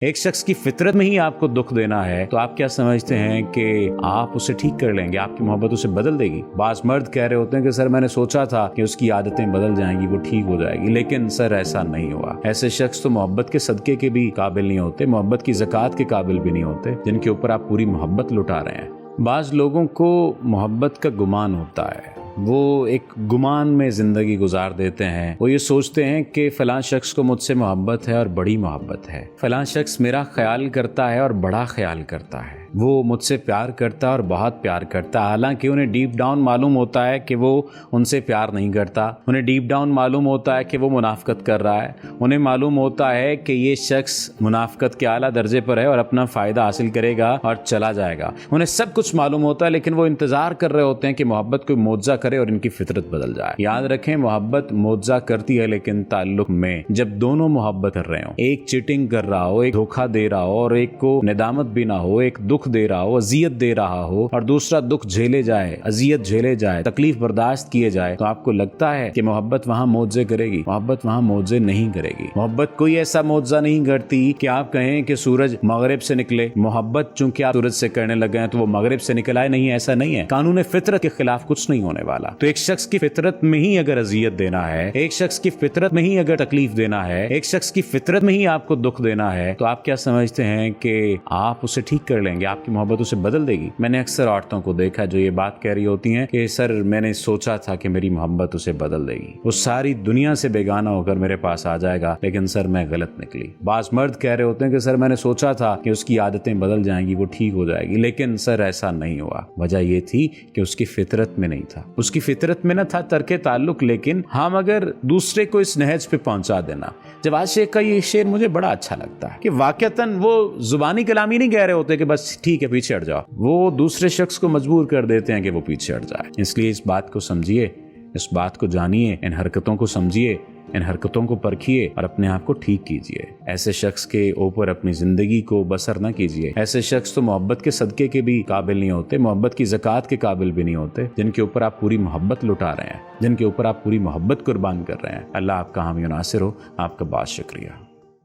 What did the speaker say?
एक शख्स की फितरत में ही आपको दुख देना है तो आप क्या समझते हैं कि आप उसे ठीक कर लेंगे, आपकी मोहब्बत उसे बदल देगी? बाज मर्द कह रहे होते हैं कि सर मैंने सोचा था कि उसकी आदतें बदल जाएंगी, वो ठीक हो जाएगी, लेकिन सर ऐसा नहीं हुआ। ऐसे शख्स तो मोहब्बत के सदके के भी काबिल नहीं होते, मोहब्बत की ज़कात के काबिल भी नहीं होते, जिनके ऊपर आप पूरी मोहब्बत लुटा रहे हैं। बाज लोगों को मोहब्बत का गुमान होता है, वो एक गुमान में ज़िंदगी गुजार देते हैं। वो ये सोचते हैं कि फ़लाँ शख्स को मुझसे मोहब्बत है और बड़ी मोहब्बत है, फ़लाँ शख्स मेरा ख्याल करता है और बड़ा ख्याल करता है, वो मुझसे प्यार करता है और बहुत प्यार करता है। हालांकि उन्हें डीप डाउन मालूम होता है कि वो उनसे प्यार नहीं करता, उन्हें डीप डाउन मालूम होता है कि वो मुनाफिकत कर रहा है, उन्हें मालूम होता है कि ये शख्स मुनाफिकत के आला दर्जे पर है और अपना फ़ायदा हासिल करेगा और चला जाएगा। उन्हें सब कुछ मालूम होता है, लेकिन वो इंतज़ार कर रहे होते हैं कि मोहब्बत कोई मुआवजा करे और इनकी फितरत बदल जाए। याद रखें, मोहब्बत मुआवजा करती है, लेकिन ताल्लुक में जब दोनों मोहब्बत कर रहे हो, एक चीटिंग कर रहा हो, एक धोखा दे रहा हो और एक को निदामत भी ना हो, एक दुख दे रहा हो, अजियत दे रहा हो और दूसरा दुख झेले जाए, अजियत झेले जाए, तकलीफ बर्दाश्त किए जाए, तो आपको लगता है कि मोहब्बत वहां मौजे करेगी। मोहब्बत वहां मौजे नहीं करेगी। मोहब्बत कोई ऐसा मौजा नहीं करती कि आप कहें कि सूरज मगरिब से निकले। मोहब्बत चूंकि आप सूरज से करने लगे हैं तो वो मगरिब से निकल आए, नहीं, ऐसा नहीं है। कानून फितरत के खिलाफ कुछ नहीं होने वाला। तो एक शख्स की फितरत में ही अगर अजियत देना है, एक शख्स की फितरत में ही अगर तकलीफ देना है, एक शख्स की फितरत में ही आपको दुख देना है, तो आप क्या समझते हैं कि आप उसे ठीक कर लेंगे, आपकी मोहब्बत उसे बदल देगी? मैंने अक्सर औरतों को देखा जो ये बात कह रही होती हैं कि सर मैंने सोचा था कि मेरी मोहब्बत उसे बदल देगी, वो सारी दुनिया से बेगाना होकर मेरे पास आ जाएगा, लेकिन सर मैं गलत निकली। बाज मर्द कह रहे होते हैं कि सर मैंने सोचा था कि उसकी आदतें बदल जाएंगी, वो ठीक हो जाएगी, लेकिन सर ऐसा नहीं हुआ। वजह ये थी कि उसकी फितरत में नहीं था, उसकी फितरत में न था तर्के ताल्लुक। लेकिन हम अगर दूसरे को इस नहज पे पहुंचा देना, जवाद शेख का ये शेर मुझे बड़ा अच्छा लगता है कि वाकईतन वो जुबानी कलामी नहीं कह रहे होते कि बस ठीक है पीछे हट जाओ, वो दूसरे शख्स को मजबूर कर देते हैं कि वो पीछे हट जाए। इसलिए इस बात को समझिए, इस बात को जानिए, इन हरकतों को समझिए, इन हरकतों को परखिए और अपने आप को ठीक कीजिए। ऐसे शख्स के ऊपर अपनी जिंदगी को बसर न कीजिए। ऐसे शख्स तो मोहब्बत के सदके के भी काबिल नहीं होते, मोहब्बत की ज़कात के काबिल भी नहीं होते, जिनके ऊपर आप पूरी मोहब्बत लुटा रहे हैं, जिनके ऊपर आप पूरी मोहब्बत कुर्बान कर रहे हैं। अल्लाह आपका हामी नासिर हो। आपका बहुत शुक्रिया।